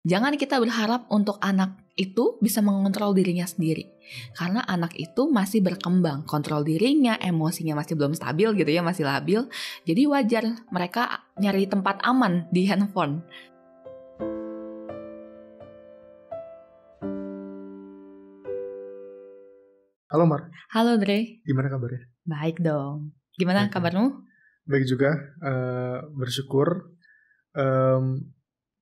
Jangan kita berharap untuk anak itu bisa mengontrol dirinya sendiri. Karena anak itu masih berkembang, kontrol dirinya, emosinya masih belum stabil gitu ya, masih labil. Jadi wajar mereka nyari tempat aman di handphone. Halo Mar, Halo Dre, gimana kabarnya? baik dong. Gimana Baik. kabarmu? Baik juga, bersyukur.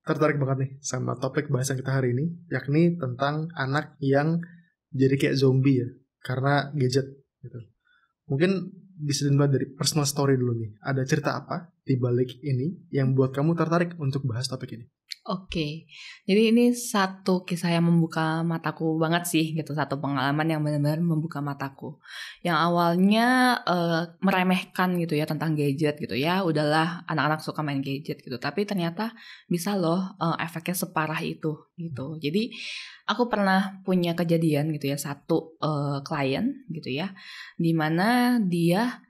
Tertarik banget nih sama topik bahasan kita hari ini, yakni tentang anak yang jadi kayak zombie ya, karena gadget gitu. Mungkin bisa dimulai dari personal story dulu nih. Ada cerita apa di balik ini yang buat kamu tertarik untuk bahas topik ini? Oke, jadi ini satu kisah yang membuka mataku banget sih gitu, satu pengalaman yang benar-benar membuka mataku. Yang awalnya meremehkan gitu ya tentang gadget gitu ya, udahlah anak-anak suka main gadget gitu, tapi ternyata bisa loh efeknya separah itu gitu. Jadi aku pernah punya kejadian gitu ya, satu klien gitu ya, dimana dia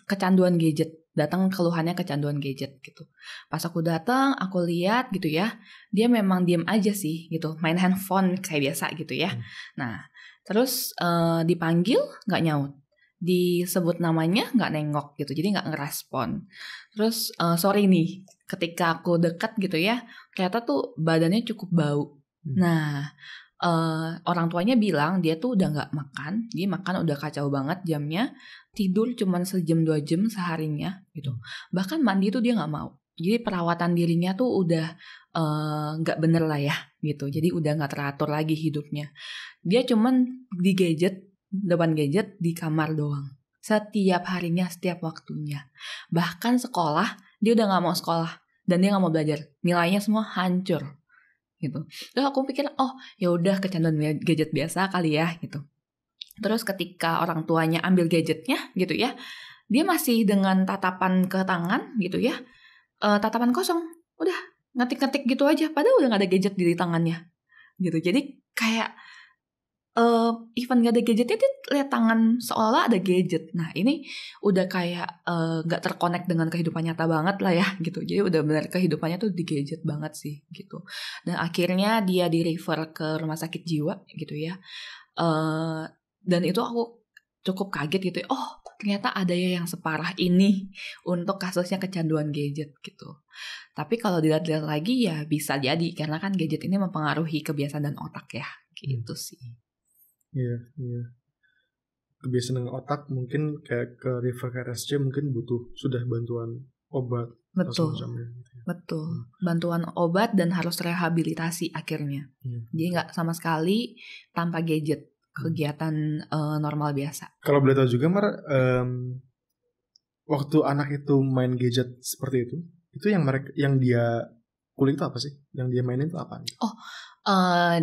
kecanduan gadget. Datang keluhannya kecanduan gadget gitu. Pas aku datang, aku lihat gitu ya, dia memang diem aja sih gitu, main handphone kayak biasa gitu ya. Nah, terus dipanggil nggak nyaut, disebut namanya nggak nengok gitu, jadi nggak ngerespon. Terus sorry nih, ketika aku dekat gitu ya, ternyata tuh badannya cukup bau. Nah, orang tuanya bilang dia tuh udah nggak makan, dia makan udah kacau banget jamnya, tidur cuman sejam 2 jam seharinya gitu. Bahkan mandi tuh dia nggak mau. Jadi perawatan dirinya tuh udah nggak bener lah ya gitu. Jadi udah nggak teratur lagi hidupnya. Dia cuman di gadget, depan gadget di kamar doang. Setiap harinya, setiap waktunya. Bahkan sekolah dia udah nggak mau sekolah dan dia nggak mau belajar. Nilainya semua hancur gitu. Terus aku pikir ya udah kecanduan gadget biasa kali ya gitu. Terus ketika orang tuanya ambil gadgetnya gitu ya, dia masih dengan tatapan ke tangan gitu ya, tatapan kosong, udah ngetik-ngetik gitu aja, padahal udah gak ada gadget di tangannya gitu. Jadi kayak even gak ada gadgetnya, dia lihat tangan seolah ada gadget. Nah ini udah kayak gak terkonek dengan kehidupan nyata banget lah ya gitu. Jadi udah benar kehidupannya tuh di gadget banget sih gitu. Dan akhirnya dia di refer ke rumah sakit jiwa gitu ya. Dan itu aku cukup kaget gitu ya. Oh ternyata ada ya yang separah ini untuk kasusnya kecanduan gadget gitu. Tapi kalau dilihat-lihat lagi ya bisa jadi, karena kan gadget ini mempengaruhi kebiasaan dan otak ya gitu sih. Iya. Kebiasaan dengan otak mungkin kayak ke refer ke RSC mungkin butuh sudah bantuan obat atau semacamnya. Betul. Bantuan obat dan harus rehabilitasi akhirnya. Jadi nggak sama sekali tanpa gadget, kegiatan normal biasa. Kalau boleh tahu juga Mar, waktu anak itu main gadget seperti itu yang dia kulik itu apa sih? Yang dia mainin itu apa?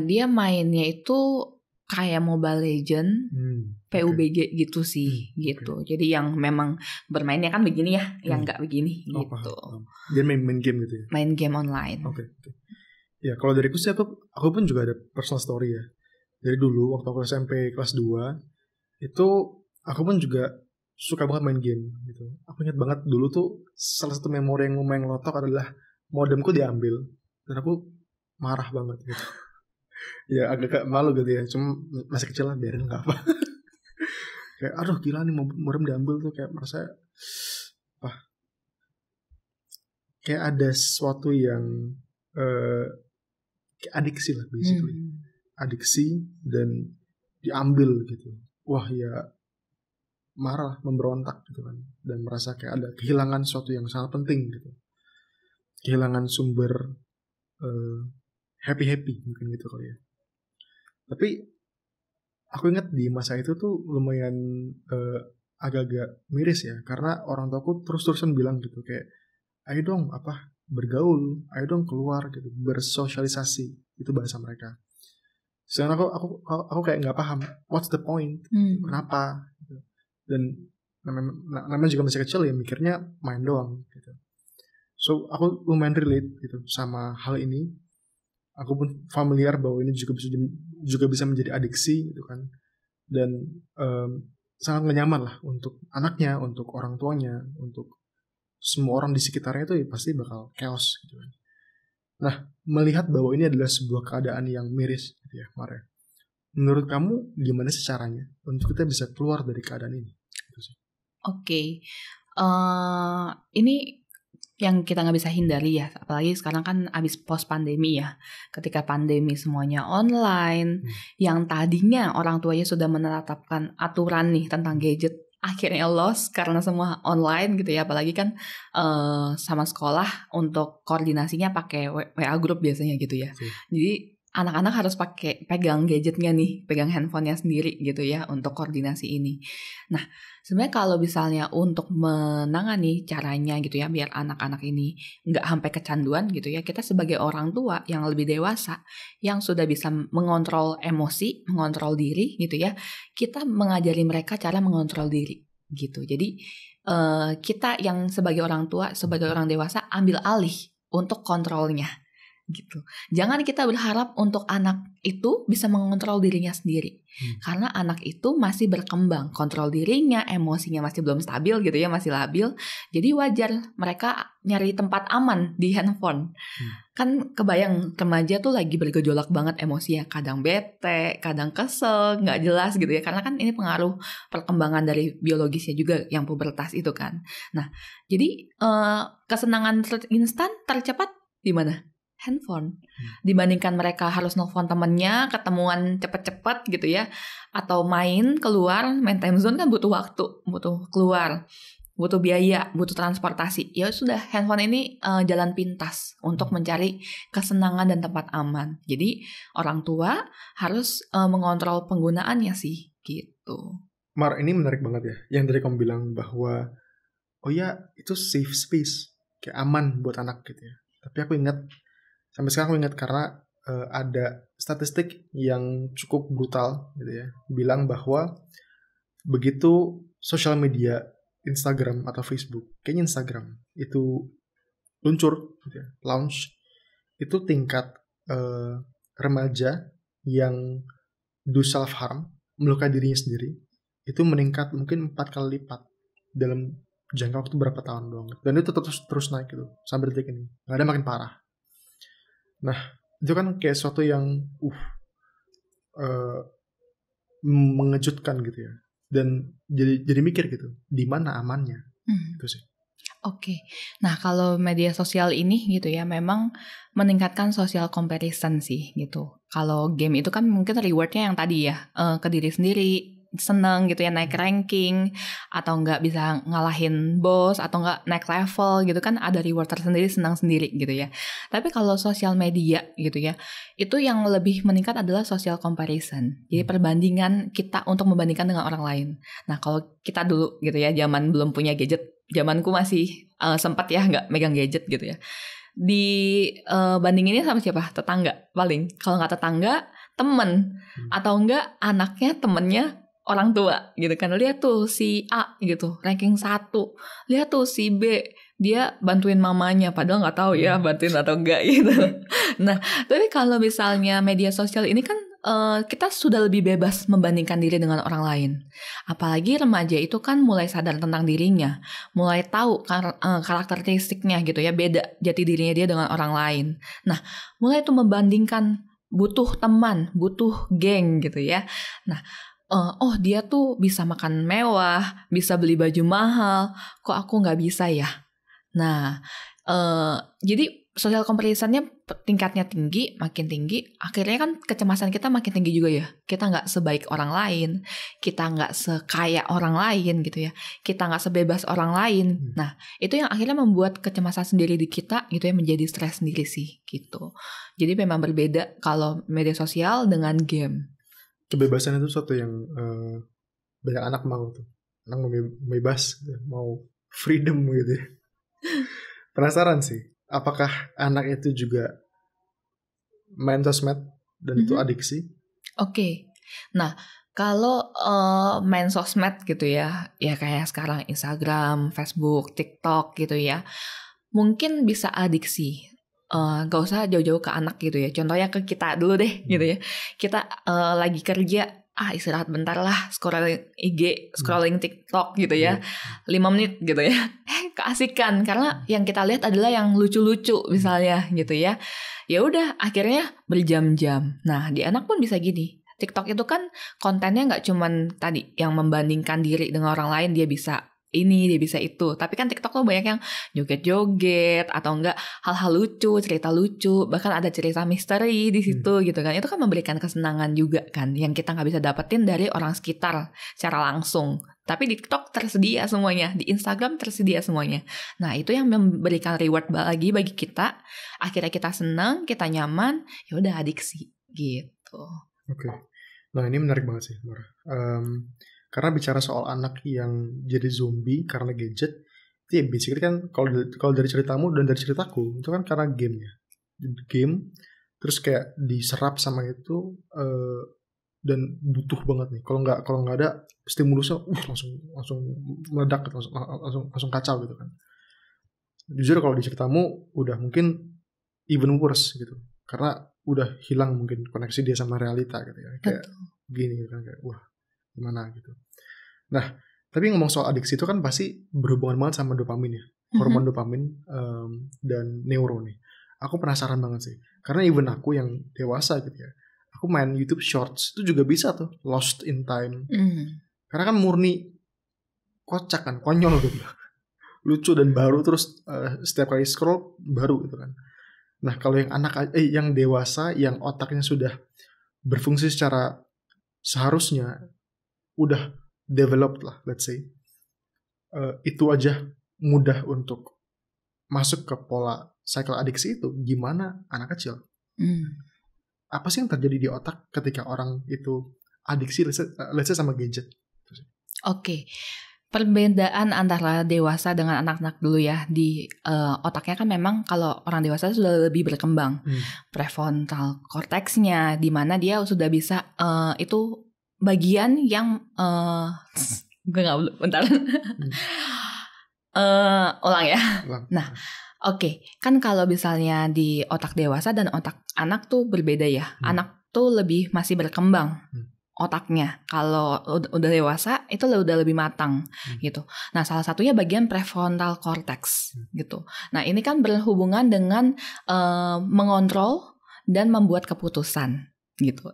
Dia mainnya itu kayak Mobile Legend, PUBG gitu sih gitu. Jadi yang memang bermainnya kan begini ya, yang nggak begini gitu. Dia main game gitu ya? Main game online. Oke. Ya kalau dariku sih aku pun juga ada personal story ya. Dari dulu waktu aku SMP kelas 2 itu aku pun juga suka banget main game gitu. Aku ingat banget dulu tuh salah satu memori yang lumayan ngelotok adalah modemku diambil dan aku marah banget gitu. Ya agak malu gitu ya, cuma masih kecil lah, biarin nggak apa. Kayak aduh gila nih modem diambil tuh, kayak merasa kayak ada sesuatu yang kayak adiksi lah basically. Adiksi dan diambil gitu. Wah ya marah, memberontak gitu kan, dan merasa kayak ada kehilangan sesuatu yang sangat penting gitu, kehilangan sumber happy mungkin gitu kali ya. Tapi aku ingat di masa itu tuh lumayan agak-agak miris ya, karena orang tuaku terus-terusan bilang gitu kayak ayo dong bergaul, ayo dong keluar gitu, bersosialisasi, itu bahasa mereka. Sedangkan aku kayak nggak paham what's the point, kenapa gitu. Dan namanya juga masih kecil ya, mikirnya main doang gitu. So aku lumayan relate gitu sama hal ini. Aku pun familiar bahwa ini juga bisa menjadi adiksi gitu kan. Dan sangat gak nyaman lah untuk anaknya, untuk orang tuanya, untuk semua orang di sekitarnya itu ya pasti bakal chaos gitu kan. Nah, melihat bahwa ini adalah sebuah keadaan yang miris gitu ya, Mar. Menurut kamu gimana sih caranya untuk kita bisa keluar dari keadaan ini? Gitu sih. Oke. Ini yang kita nggak bisa hindari ya, apalagi sekarang kan abis post pandemi ya, ketika pandemi semuanya online, yang tadinya orang tuanya sudah menetapkan aturan nih tentang gadget, akhirnya lost karena semua online gitu ya, apalagi kan sama sekolah untuk koordinasinya pakai WA group biasanya gitu ya. Jadi anak-anak harus pegang gadgetnya nih, pegang handphonenya sendiri gitu ya untuk koordinasi ini. Nah, sebenarnya kalau misalnya untuk menangani caranya gitu ya, biar anak-anak ini nggak sampai kecanduan gitu ya, kita sebagai orang tua yang lebih dewasa, yang sudah bisa mengontrol emosi, mengontrol diri gitu ya, kita mengajari mereka cara mengontrol diri gitu. Jadi kita yang sebagai orang tua, sebagai orang dewasa ambil alih untuk kontrolnya gitu. Jangan kita berharap untuk anak itu bisa mengontrol dirinya sendiri. Karena anak itu masih berkembang, kontrol dirinya, emosinya masih belum stabil gitu ya, masih labil. Jadi wajar mereka nyari tempat aman di handphone. Kan kebayang remaja tuh lagi bergejolak banget emosinya, kadang bete, kadang kesel, nggak jelas gitu ya. Karena kan ini pengaruh perkembangan dari biologisnya juga yang pubertas itu kan. Nah, jadi kesenangan instan tercepat di mana? Handphone. Dibandingkan mereka harus nelfon temennya, ketemuan cepet-cepet gitu ya, atau main keluar, main time zone kan butuh waktu, butuh keluar, butuh biaya, butuh transportasi. Ya sudah, handphone ini jalan pintas untuk mencari kesenangan dan tempat aman. Jadi orang tua harus mengontrol penggunaannya sih gitu. Mar, ini menarik banget ya, yang tadi kamu bilang bahwa oh ya itu safe space, kayak aman buat anak gitu ya. Tapi aku ingat, sampai sekarang aku ingat karena ada statistik yang cukup brutal gitu ya, bilang bahwa begitu sosial media Instagram atau Facebook, kayaknya Instagram itu luncur gitu ya, launch, itu tingkat remaja yang do self harm, melukai dirinya sendiri, itu meningkat mungkin 4 kali lipat dalam jangka waktu berapa tahun doang, dan itu terus naik gitu sampai detik ini, nggak ada makin parah. Nah, itu kan kayak sesuatu yang mengejutkan gitu ya, dan jadi mikir gitu, di mana amannya? Itu sih. Oke. Nah, kalau media sosial ini gitu ya, memang meningkatkan social comparison sih gitu. Kalau game itu kan mungkin rewardnya yang tadi ya, ke diri sendiri, seneng gitu ya, naik ranking, atau nggak bisa ngalahin bos, atau nggak naik level gitu kan, ada reward tersendiri, senang sendiri gitu ya. Tapi kalau sosial media gitu ya, itu yang lebih meningkat adalah social comparison. Jadi perbandingan kita untuk membandingkan dengan orang lain. Nah, kalau kita dulu gitu ya, zaman belum punya gadget, zamanku masih sempat ya nggak megang gadget gitu ya. Di bandinginnya sama siapa? Tetangga paling. Kalau nggak tetangga, temen. Atau enggak anaknya temennya orang tua gitu kan. Lihat tuh si A gitu, ranking 1. Lihat tuh si B, dia bantuin mamanya. Padahal nggak tahu ya bantuin atau enggak gitu. Nah, tapi kalau misalnya media sosial ini kan kita sudah lebih bebas membandingkan diri dengan orang lain. Apalagi remaja itu kan mulai sadar tentang dirinya, mulai tahu karakteristiknya gitu ya, beda jati dirinya dia dengan orang lain. Nah, mulai tuh membandingkan, butuh teman, butuh geng gitu ya. Nah, oh dia tuh bisa makan mewah, bisa beli baju mahal, kok aku nggak bisa ya? Nah, jadi social comparison-nya tingkatnya tinggi, makin tinggi, akhirnya kan kecemasan kita makin tinggi juga ya. Kita nggak sebaik orang lain, kita nggak sekaya orang lain gitu ya, kita nggak sebebas orang lain. Nah, itu yang akhirnya membuat kecemasan sendiri di kita gitu ya, menjadi stres sendiri sih gitu. Jadi memang berbeda kalau media sosial dengan game. Kebebasan itu sesuatu yang banyak anak mau tuh. Anak mau bebas, mau freedom gitu ya. Penasaran sih, apakah anak itu juga main sosmed dan itu adiksi? Oke. Nah, kalau main sosmed gitu ya, ya kayak sekarang Instagram, Facebook, TikTok gitu ya, mungkin bisa adiksi. Gak usah jauh-jauh ke anak gitu ya. Contohnya ke kita dulu deh gitu ya. Kita lagi kerja, istirahat bentar lah, scrolling IG, scrolling TikTok gitu ya, 5 menit gitu ya, keasikan karena yang kita lihat adalah yang lucu-lucu misalnya gitu ya. Ya udah akhirnya berjam-jam. Nah di anak pun bisa gini. TikTok itu kan kontennya nggak cuman tadi yang membandingkan diri dengan orang lain, dia bisa ini, dia bisa itu. Tapi kan TikTok tuh banyak yang joget-joget atau enggak hal-hal lucu, cerita lucu, bahkan ada cerita misteri di situ gitu kan. Itu kan memberikan kesenangan juga kan yang kita nggak bisa dapetin dari orang sekitar secara langsung. Tapi di TikTok tersedia semuanya, di Instagram tersedia semuanya. Nah, itu yang memberikan reward bagi kita. Akhirnya kita senang, kita nyaman, ya udah adiksi gitu. Oke. Nah, ini menarik banget sih, Mara. Karena bicara soal anak yang jadi zombie karena gadget, itu ya basically kan kalau dari ceritamu dan dari ceritaku itu kan karena game ya, game terus kayak diserap sama itu dan butuh banget nih. Kalau nggak ada stimulusnya, langsung meledak, langsung kacau gitu kan. Jujur kalau di ceritamu udah mungkin even worse gitu, karena udah hilang mungkin koneksi dia sama realita gitu ya, kayak gini gitu kan, kayak wah gimana gitu. Nah, tapi ngomong soal adiksi itu kan pasti berhubungan banget sama dopamin ya, hormon dopamin dan neuro nih. Aku penasaran banget sih, karena even aku yang dewasa gitu ya, aku main YouTube Shorts itu juga bisa tuh lost in time, karena kan murni kocak kan, konyol gitu, lucu dan baru, terus setiap kali scroll baru gitu kan. Nah, kalau yang yang dewasa yang otaknya sudah berfungsi secara seharusnya, udah developed lah, let's say, itu aja mudah untuk masuk ke pola cycle adiksi itu. Gimana anak kecil? Apa sih yang terjadi di otak ketika orang itu adiksi, let's say sama gadget? Oke. Perbedaan antara dewasa dengan anak-anak dulu ya, di otaknya kan memang kalau orang dewasa sudah lebih berkembang, prefrontal cortexnya, di mana dia sudah bisa itu bagian yang gue nggak bentar ulang ya. Nah, oke. Kan kalau misalnya di otak dewasa dan otak anak tuh berbeda ya. Anak tuh lebih masih berkembang otaknya. Kalau udah dewasa itu udah lebih matang gitu. Nah, salah satunya bagian prefrontal cortex gitu. Nah, ini kan berhubungan dengan mengontrol dan membuat keputusan gitu,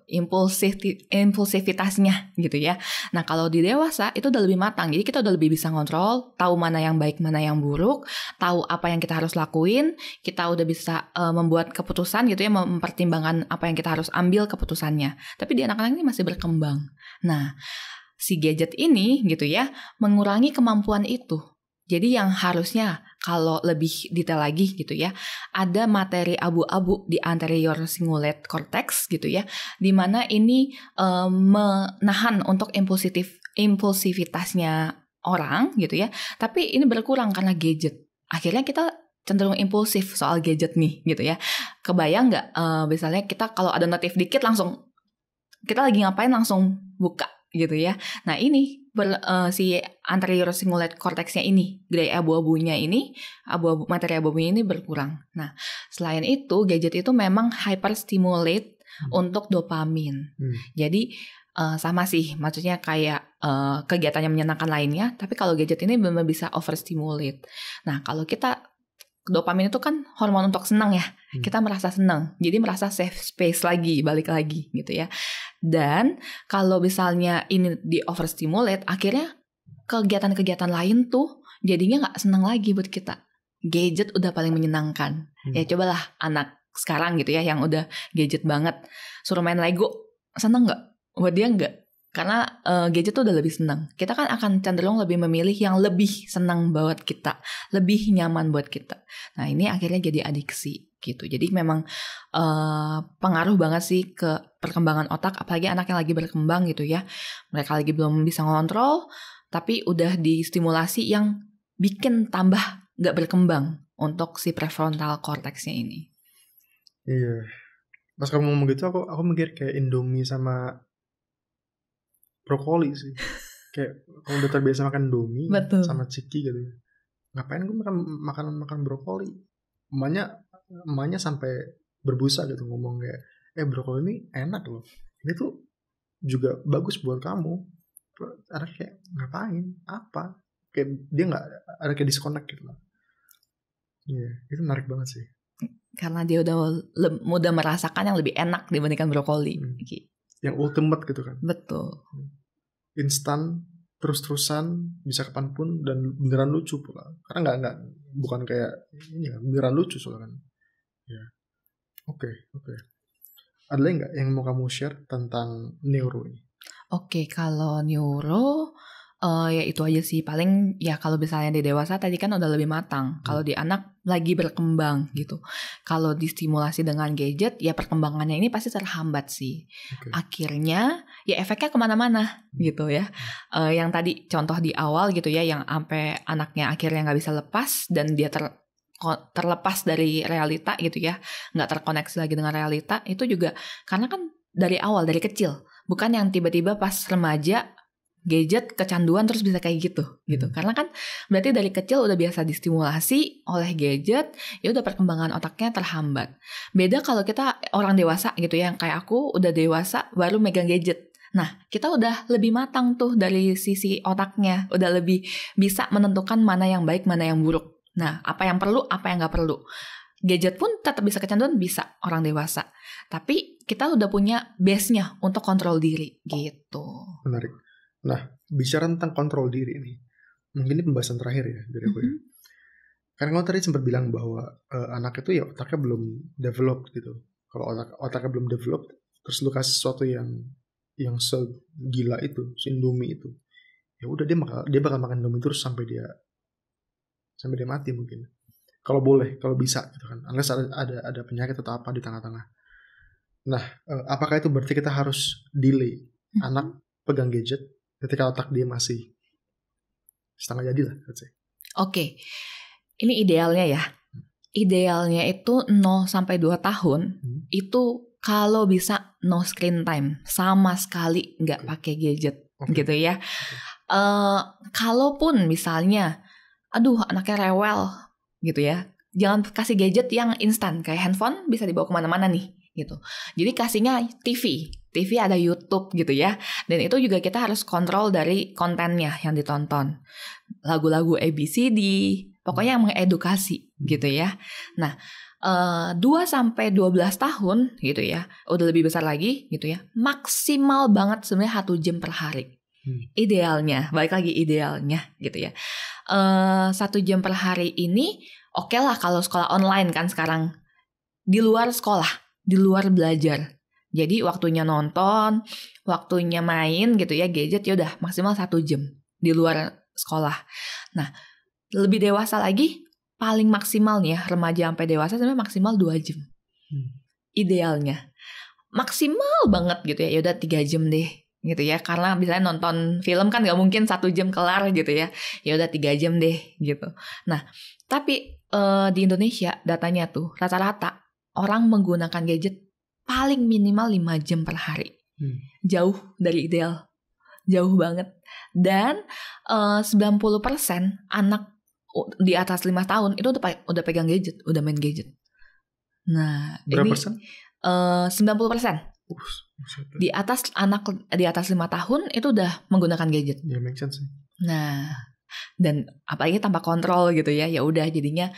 impulsivitasnya gitu ya. Nah, kalau di dewasa itu udah lebih matang. Jadi kita udah lebih bisa ngontrol, tahu mana yang baik, mana yang buruk, tahu apa yang kita harus lakuin, kita udah bisa membuat keputusan gitu ya, mempertimbangkan apa yang kita harus ambil keputusannya. Tapi di anak-anak ini masih berkembang. Nah, si gadget ini gitu ya, mengurangi kemampuan itu. Jadi yang harusnya kalau lebih detail lagi gitu ya, ada materi abu-abu di anterior cingulate cortex gitu ya, di mana ini menahan untuk impulsivitasnya orang gitu ya, tapi ini berkurang karena gadget. Akhirnya kita cenderung impulsif soal gadget nih gitu ya. Kebayang nggak misalnya kita kalau ada notif dikit langsung, kita lagi ngapain langsung buka gitu ya. Nah ini si anterior cingulate cortexnya ini, gray abu-abunya ini, materi abu-abunya ini berkurang. Nah, selain itu gadget itu memang hyperstimulate untuk dopamin. Jadi sama sih, maksudnya kayak kegiatan yang menyenangkan lainnya, tapi kalau gadget ini benar-benar bisa overstimulate. Nah, kalau kita dopamin itu kan hormon untuk senang ya. Kita merasa senang. Jadi merasa safe space lagi, balik lagi gitu ya. Dan kalau misalnya ini di overstimulate, akhirnya kegiatan-kegiatan lain tuh jadinya gak senang lagi buat kita. Gadget udah paling menyenangkan. Ya cobalah anak sekarang gitu ya, yang udah gadget banget, suruh main Lego, seneng gak? Buat dia enggak. Karena gadget tuh udah lebih senang. Kita kan akan cenderung lebih memilih yang lebih senang buat kita, lebih nyaman buat kita. Nah ini akhirnya jadi adiksi gitu. Jadi memang pengaruh banget sih ke perkembangan otak, apalagi anak yang lagi berkembang gitu ya. Mereka lagi belum bisa ngontrol, tapi udah distimulasi yang bikin tambah gak berkembang untuk si prefrontal cortexnya ini. Iya. Pas kamu ngomong gitu aku mikir kayak Indomie sama brokoli sih. Kayak kalau udah terbiasa makan Indomie sama ciki gitu, ngapain gue makan brokoli? Emaknya sampai berbusa gitu ngomong kayak, brokoli ini enak loh. Ini tuh juga bagus buat kamu. Anak kayak ngapain? Apa? Kayak dia nggak ada kayak disconnect gitu loh. Iya, itu menarik banget sih. Karena dia udah merasakan yang lebih enak dibandingkan brokoli. Yang ultimate gitu kan. Betul. Instan, terus-terusan, bisa kapanpun, dan beneran lucu pula. Karena nggak bukan kayak ini kan, beneran lucu soalnya kan. Ya. Oke. Ada lagi nggak yang mau kamu share tentang neuro ini? Oke, kalau neuro ya itu aja sih. Paling ya kalau misalnya di dewasa tadi kan udah lebih matang. Kalau di anak lagi berkembang gitu. Kalau distimulasi dengan gadget ya perkembangannya ini pasti terhambat sih. Akhirnya ya efeknya kemana-mana gitu ya. Yang tadi contoh di awal gitu ya, yang sampai anaknya akhirnya nggak bisa lepas dan dia terlepas dari realita gitu ya, nggak terkoneksi lagi dengan realita, itu juga karena kan dari awal, dari kecil, bukan yang tiba-tiba pas remaja gadget kecanduan terus bisa kayak gitu. Karena kan berarti dari kecil udah biasa distimulasi oleh gadget, ya udah perkembangan otaknya terhambat. Beda kalau kita orang dewasa gitu ya, yang kayak aku udah dewasa baru megang gadget. Nah, kita udah lebih matang tuh dari sisi otaknya, udah lebih bisa menentukan mana yang baik, mana yang buruk. Nah, apa yang perlu, apa yang nggak perlu. Gadget pun tetap bisa kecanduan, bisa orang dewasa. Tapi kita udah punya base-nya untuk kontrol diri gitu. Menarik. Nah, bicara tentang kontrol diri ini, mungkin ini pembahasan terakhir ya dari aku ya. Karena kamu tadi sempat bilang bahwa anak itu ya otaknya belum develop gitu. Kalau otaknya belum develop, terus lu kasih sesuatu yang segila itu, Indomie itu, ya udah dia bakal makan Indomie terus sampai dia mati mungkin. Kalau boleh, kalau bisa gitu kan. Unless ada penyakit atau apa di tengah-tengah. Nah, apakah itu berarti kita harus delay anak pegang gadget ketika otak dia masih setengah jadi lah, let's say. Oke. Ini idealnya ya. Idealnya itu 0 sampai 2 tahun itu kalau bisa no screen time, sama sekali nggak pakai gadget gitu ya. Kalaupun misalnya aduh anaknya rewel gitu ya, jangan kasih gadget yang instan, kayak handphone bisa dibawa kemana-mana nih gitu. Jadi kasihnya TV ada YouTube gitu ya, dan itu juga kita harus kontrol dari kontennya yang ditonton, lagu-lagu ABCD, pokoknya yang mengedukasi gitu ya. Nah 2 sampai 12 tahun gitu ya, udah lebih besar lagi gitu ya, maksimal banget sebenarnya 1 jam per hari. Idealnya, balik lagi idealnya gitu ya. 1 jam per hari ini oke lah kalau sekolah online kan sekarang, di luar sekolah, di luar belajar. Jadi waktunya nonton, waktunya main gitu ya, gadget ya udah maksimal 1 jam di luar sekolah. Nah, lebih dewasa lagi paling maksimal nih ya, remaja sampai dewasa sebenarnya maksimal 2 jam. Idealnya. Maksimal banget gitu ya, udah 3 jam deh gitu ya, karena misalnya nonton film kan nggak mungkin 1 jam kelar gitu ya, ya udah 3 jam deh gitu. Nah tapi di Indonesia datanya tuh rata-rata orang menggunakan gadget paling minimal 5 jam per hari. Jauh dari ideal, jauh banget. Dan 90% anak di atas 5 tahun itu udah pegang gadget, udah main gadget. Nah berapa ini persen? 90%. Di atas 5 tahun itu udah menggunakan gadget. Ya make sense. Nah, dan apalagi tanpa kontrol gitu ya. Ya udah jadinya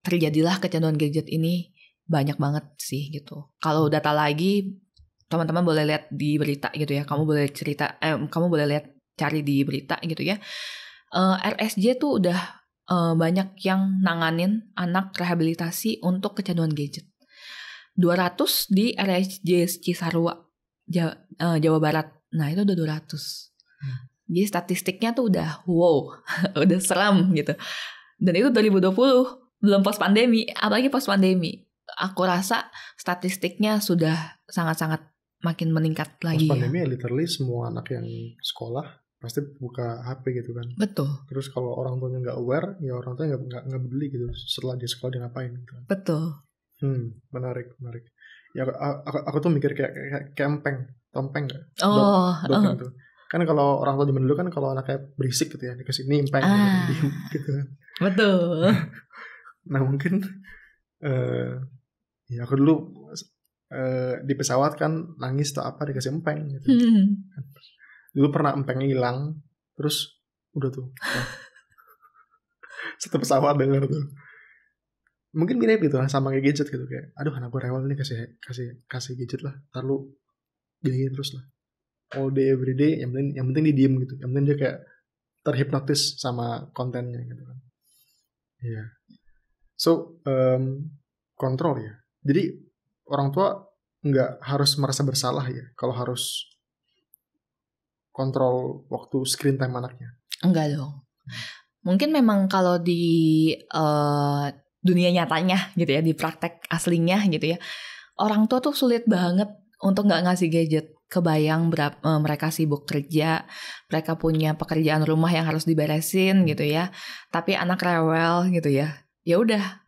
terjadilah kecanduan gadget ini banyak banget sih gitu. Kalau data lagi teman-teman boleh lihat di berita gitu ya. Kamu boleh lihat cari di berita gitu ya. RSJ tuh udah banyak yang nanganin anak rehabilitasi untuk kecanduan gadget. 200 di RSJ Cisarua, Jawa Barat. Nah itu udah 200. Jadi statistiknya tuh udah wow, udah seram gitu. Dan itu 2020, belum post pandemi, apalagi post pandemi. Aku rasa statistiknya sudah sangat-sangat makin meningkat lagi. Post pandemi ya literally semua anak yang sekolah pasti buka HP gitu kan. Betul. Terus kalau orang tuanya nggak aware, ya orang tuanya nggak peduli gitu. Setelah dia sekolah dia ngapain gitu. Betul. Menarik. Ya aku tuh mikir kayak tompeng nggak? Dopeng tuh. Kan kalau orang tua zaman dulu kan kalau anaknya berisik gitu ya dikasih nimpeng gitu kan. Betul. Nah mungkin ya aku dulu di pesawat kan nangis atau apa dikasih empeng gitu. Dulu pernah empengnya hilang, terus udah tuh. Satu pesawat denger tuh. Mungkin mirip gitu lah sama kayak gadget gitu, kayak aduh anak gue rewel nih, kasih gadget lah, ntar lu gini terus lah. All day every day, yang penting dia diem gitu. Yang penting dia kayak terhipnotis sama kontennya gitu kan. Iya. Yeah. So, kontrol ya. Jadi orang tua nggak harus merasa bersalah ya kalau harus kontrol waktu screen time anaknya. Enggak dong. Mungkin memang kalau di dunia nyatanya gitu ya, di praktek aslinya gitu ya, orang tua tuh sulit banget untuk nggak ngasih gadget. Kebayang mereka sibuk kerja, mereka punya pekerjaan rumah yang harus diberesin gitu ya, tapi anak rewel gitu ya, ya udah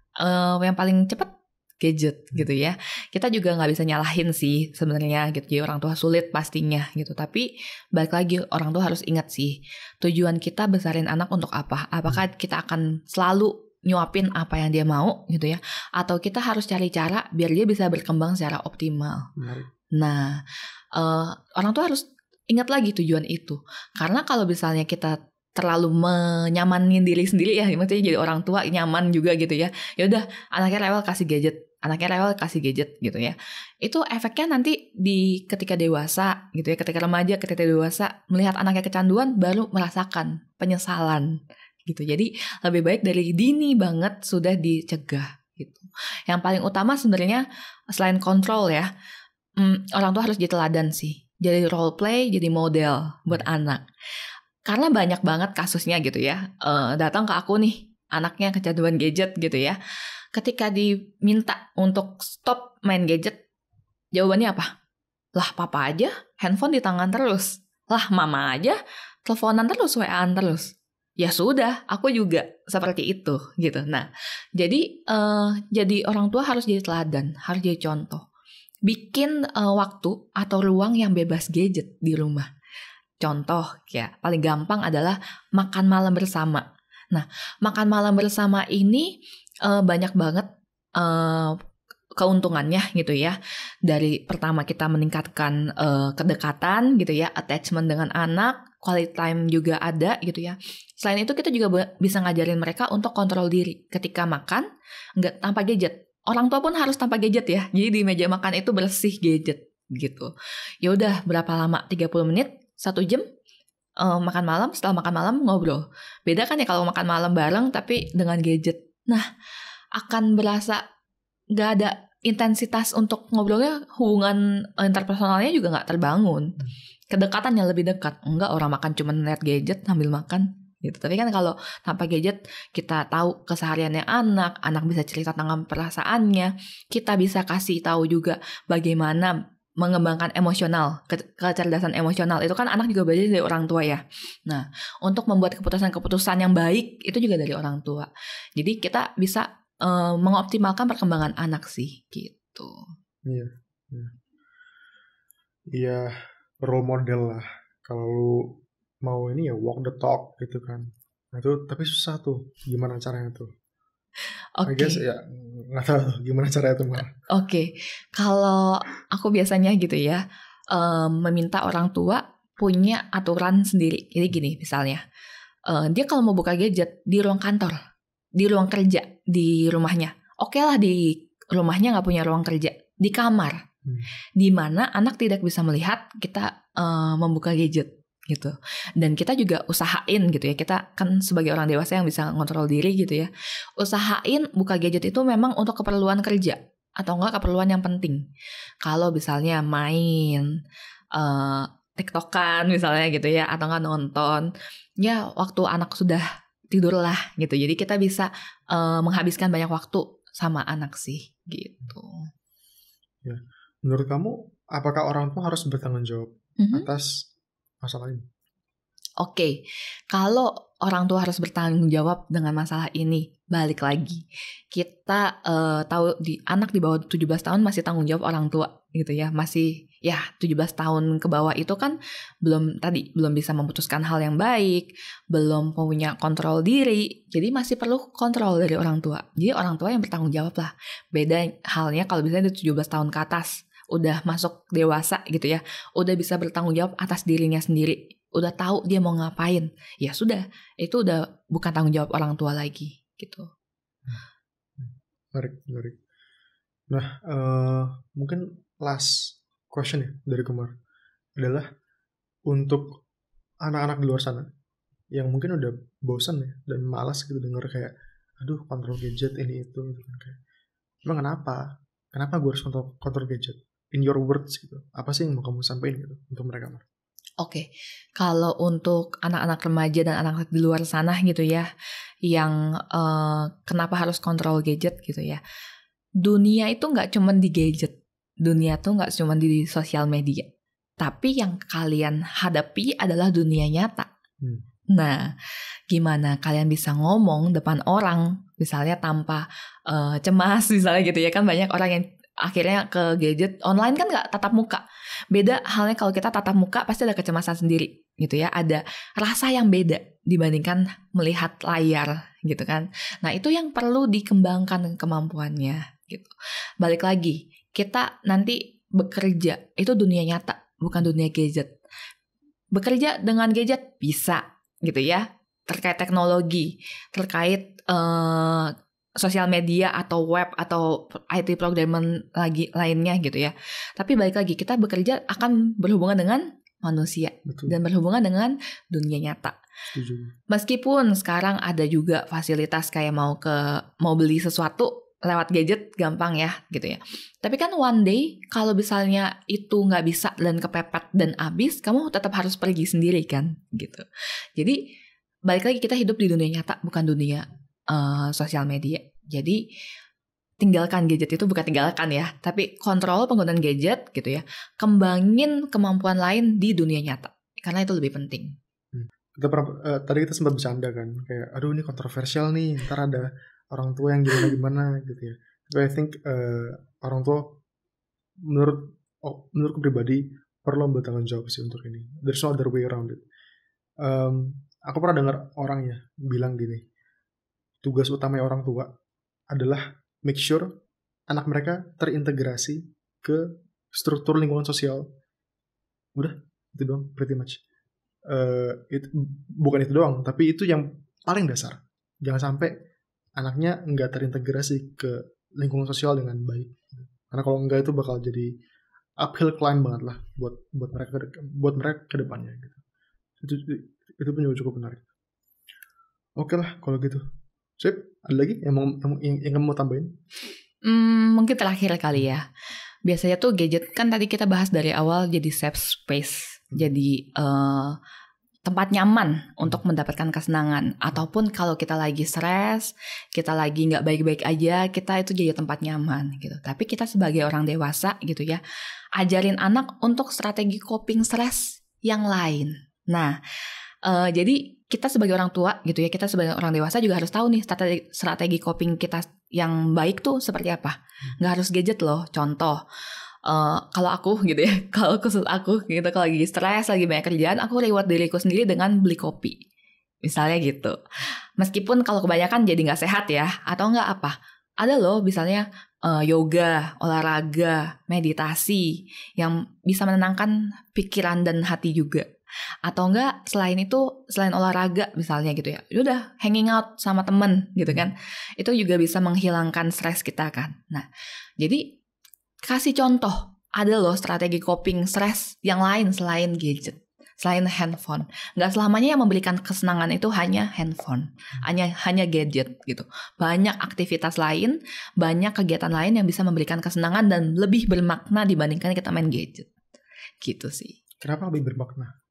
yang paling cepet gadget gitu ya. Kita juga nggak bisa nyalahin sih sebenarnya gitu, jadi orang tua sulit pastinya gitu. Tapi balik lagi, orang tua harus ingat sih, tujuan kita besarin anak untuk apa? Apakah kita akan selalu nyuapin apa yang dia mau gitu ya, atau kita harus cari cara biar dia bisa berkembang secara optimal. Nah, orang tua harus ingat lagi tujuan itu. Karena kalau misalnya kita terlalu menyamanin diri sendiri ya, maksudnya jadi orang tua nyaman juga gitu ya. Ya udah, anaknya rewel kasih gadget gitu ya. Itu efeknya nanti di ketika dewasa gitu ya, ketika remaja, ketika dewasa melihat anaknya kecanduan baru merasakan penyesalan gitu. Jadi lebih baik dari dini banget sudah dicegah gitu. Yang paling utama sebenarnya selain kontrol ya, orang tua harus jadi teladan sih. Jadi role play, jadi model buat anak. Karena banyak banget kasusnya gitu ya. Datang ke aku nih, anaknya kecanduan gadget gitu ya. Ketika diminta untuk stop main gadget, jawabannya apa? Lah papa aja handphone di tangan terus. Lah mama aja teleponan terus, WA-an terus. Ya sudah, aku juga seperti itu gitu. Nah, jadi orang tua harus jadi teladan, harus jadi contoh. Bikin waktu atau ruang yang bebas gadget di rumah. Contoh ya, paling gampang adalah makan malam bersama. Nah, makan malam bersama ini banyak banget keuntungannya gitu ya. Dari pertama kita meningkatkan kedekatan gitu ya, attachment dengan anak, quality time juga ada gitu ya. Selain itu kita juga bisa ngajarin mereka untuk kontrol diri ketika makan, nggak tanpa gadget. Orang tua pun harus tanpa gadget ya. Jadi di meja makan itu bersih gadget gitu. Ya udah, berapa lama? 30 menit, 1 jam makan malam, setelah makan malam ngobrol. Beda kan ya kalau makan malam bareng tapi dengan gadget. Nah, akan berasa gak ada intensitas untuk ngobrolnya, hubungan interpersonalnya juga gak terbangun. Kedekatannya lebih dekat. Enggak, orang makan cuma lihat gadget sambil makan gitu. Tapi kan kalau tanpa gadget kita tahu kesehariannya anak bisa cerita tentang perasaannya, kita bisa kasih tahu juga bagaimana mengembangkan emosional, kecerdasan emosional. Itu kan anak juga belajar dari orang tua ya. Nah, untuk membuat keputusan-keputusan yang baik itu juga dari orang tua. Jadi kita bisa mengoptimalkan perkembangan anak sih gitu. Iya. Iya, role model lah. Kalau lu mau ini ya walk the talk gitu kan. Nah itu tapi susah tuh. Gimana caranya tuh? Oke. I guess ya nggak tahu gimana caranya tuh malah. Oke. Kalau aku biasanya gitu ya, meminta orang tua punya aturan sendiri. Jadi gini misalnya, dia kalau mau buka gadget di ruang kantor, di ruang kerja, di rumahnya. Oke lah di rumahnya nggak punya ruang kerja, di kamar. Di mana anak tidak bisa melihat kita membuka gadget gitu. Dan kita juga usahain gitu ya, kita kan sebagai orang dewasa yang bisa ngontrol diri gitu ya, usahain buka gadget itu memang untuk keperluan kerja atau enggak keperluan yang penting. Kalau misalnya main TikTokan misalnya gitu ya, atau enggak nonton ya waktu anak sudah tidur lah gitu. Jadi kita bisa menghabiskan banyak waktu sama anak sih gitu. Ya. Menurut kamu apakah orang tua harus bertanggung jawab atas masalah ini? Oke, kalau orang tua harus bertanggung jawab dengan masalah ini, balik lagi. Kita tahu anak di bawah 17 tahun masih tanggung jawab orang tua gitu ya. Masih ya 17 tahun ke bawah itu kan belum bisa memutuskan hal yang baik, belum punya kontrol diri. Jadi masih perlu kontrol dari orang tua. Jadi orang tua yang bertanggung jawab lah. Beda halnya kalau misalnya 17 tahun ke atas. udah masuk dewasa gitu ya, udah bisa bertanggung jawab atas dirinya sendiri, udah tahu dia mau ngapain, ya sudah, itu udah bukan tanggung jawab orang tua lagi gitu. Menarik. Nah, mungkin last question ya dari Kumar adalah untuk anak-anak di luar sana yang mungkin udah bosan ya dan malas gitu denger kayak aduh kontrol gadget ini itu gitu kan, kayak emang kenapa gue harus kontrol gadget, in your words gitu, apa sih yang mau kamu sampaikan gitu untuk mereka? Oke, kalau untuk anak-anak remaja dan anak-anak di luar sana gitu ya, yang kenapa harus kontrol gadget gitu ya, dunia itu nggak cuma di gadget, dunia tuh nggak cuma di sosial media, tapi yang kalian hadapi adalah dunia nyata. Nah, gimana kalian bisa ngomong depan orang, misalnya tanpa cemas, misalnya gitu ya, kan banyak orang yang akhirnya ke gadget online kan nggak tatap muka. Beda halnya kalau kita tatap muka pasti ada kecemasan sendiri gitu ya, ada rasa yang beda dibandingkan melihat layar gitu kan. Nah itu yang perlu dikembangkan kemampuannya gitu. Balik lagi, kita nanti bekerja itu dunia nyata, bukan dunia gadget. Bekerja dengan gadget bisa gitu ya, terkait teknologi, terkait sosial media atau web atau IT programmer lagi lainnya gitu ya. Tapi balik lagi, kita bekerja akan berhubungan dengan manusia. Betul. Dan berhubungan dengan dunia nyata. Setuju. Meskipun sekarang ada juga fasilitas kayak mau beli sesuatu lewat gadget gampang ya gitu ya. Tapi kan one day kalau misalnya itu nggak bisa dan kepepet dan habis, kamu tetap harus pergi sendiri kan gitu. Jadi balik lagi, kita hidup di dunia nyata bukan dunia sosial media. Jadi tinggalkan gadget itu, bukan tinggalkan ya, tapi kontrol penggunaan gadget gitu ya. Kembangin kemampuan lain di dunia nyata karena itu lebih penting. Tadi kita sempat bercanda kan kayak aduh ini kontroversial nih, ntar ada orang tua yang gimana gitu ya. Tapi I think orang tua menurutku pribadi perlu bertanggung jawab sih untuk ini. There's no other way around it. Aku pernah dengar orang ya bilang gini, tugas utama orang tua adalah make sure anak mereka terintegrasi ke struktur lingkungan sosial. Udah, itu doang, pretty much. Bukan itu doang, tapi itu yang paling dasar. Jangan sampai anaknya nggak terintegrasi ke lingkungan sosial dengan baik. Karena kalau enggak itu bakal jadi uphill climb banget lah buat mereka ke depannya gitu. Itu pun juga cukup menarik. Oke lah kalau gitu. Sip, ada lagi yang kamu mau tambahin? Mungkin terakhir kali ya. Biasanya tuh gadget kan tadi kita bahas dari awal jadi safe space, jadi tempat nyaman untuk mendapatkan kesenangan. Ataupun kalau kita lagi stres, kita lagi nggak baik-baik aja, kita itu jadi tempat nyaman gitu. Tapi kita sebagai orang dewasa gitu ya, ajarin anak untuk strategi coping stres yang lain. Nah, jadi kita sebagai orang tua gitu ya, kita sebagai orang dewasa juga harus tahu nih strategi coping kita yang baik tuh seperti apa. Nggak harus gadget loh. Contoh, kalau aku gitu ya, kalau khusus aku gitu, kalau lagi stres, lagi banyak kerjaan, aku reward diriku sendiri dengan beli kopi. Misalnya gitu. Meskipun kalau kebanyakan jadi nggak sehat ya, atau nggak apa. Ada loh misalnya yoga, olahraga, meditasi yang bisa menenangkan pikiran dan hati juga. Atau enggak selain olahraga misalnya gitu ya, udah hanging out sama temen gitu kan, itu juga bisa menghilangkan stres kita kan. Nah jadi kasih contoh, ada loh strategi coping stres yang lain selain gadget, selain handphone. Nggak selamanya yang memberikan kesenangan itu hanya handphone, hanya gadget gitu. Banyak aktivitas lain, banyak kegiatan lain yang bisa memberikan kesenangan dan lebih bermakna dibandingkan kita main gadget gitu sih. Kenapa lebih bermakna?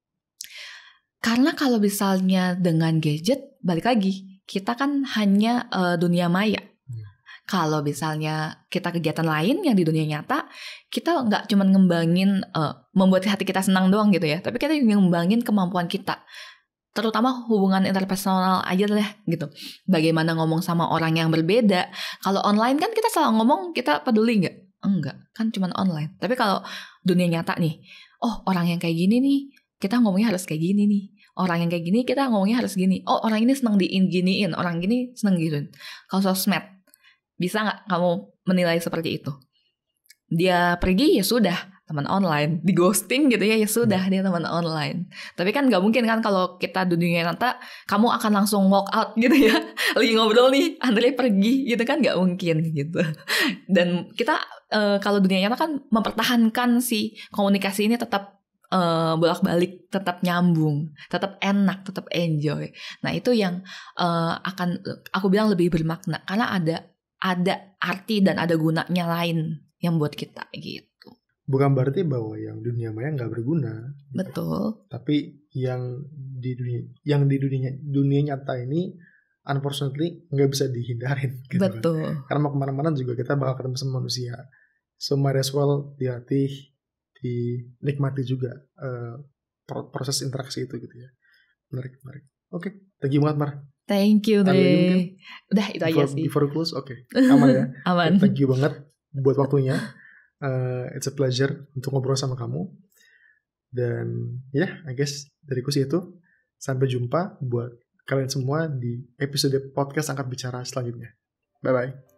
Karena kalau misalnya dengan gadget, balik lagi, kita kan hanya dunia maya. Kalau misalnya kita kegiatan lain yang di dunia nyata, kita nggak cuma ngembangin, membuat hati kita senang doang gitu ya, tapi kita juga ngembangin kemampuan kita. Terutama hubungan interpersonal aja lah gitu. Bagaimana ngomong sama orang yang berbeda. Kalau online kan kita selalu ngomong, kita peduli nggak? Enggak, kan cuma online. Tapi kalau dunia nyata nih, oh orang yang kayak gini nih, kita ngomongnya harus kayak gini nih. Orang yang kayak gini kita ngomongnya harus gini. Oh orang ini senang diginiin, orang gini senang gituin. Kalau sosmed, bisa gak kamu menilai seperti itu? dia pergi ya sudah, teman online. Di ghosting gitu ya sudah, dia teman online. Tapi kan gak mungkin kan kalau kita di dunia nyata kamu akan langsung walk out gitu ya. Lagi ngobrol nih, Andre pergi gitu kan, gak mungkin gitu. Dan kita kalau dunia nyata kan mempertahankan si komunikasi ini tetap bolak-balik, tetap nyambung, tetap enak, tetap enjoy. Nah itu yang akan aku bilang lebih bermakna, karena ada arti dan ada gunanya lain yang buat kita gitu. Bukan berarti bahwa yang dunia maya nggak berguna. Betul. Tapi yang di dunia nyata ini unfortunately nggak bisa dihindarin. Gitu betul. Kan? Karena mau kemana-mana juga kita bakal ketemu sama manusia. So might as well dinikmati juga proses interaksi itu gitu ya. Menarik. Oke, thank you banget Mar. Thank you Dre. Udah itu aja sih. Before close, oke. Aman ya. Aman. Thank you banget buat waktunya. It's a pleasure untuk ngobrol sama kamu. Dan I guess dariku sih itu. Sampai jumpa buat kalian semua di episode podcast Angkat Bicara selanjutnya. Bye-bye.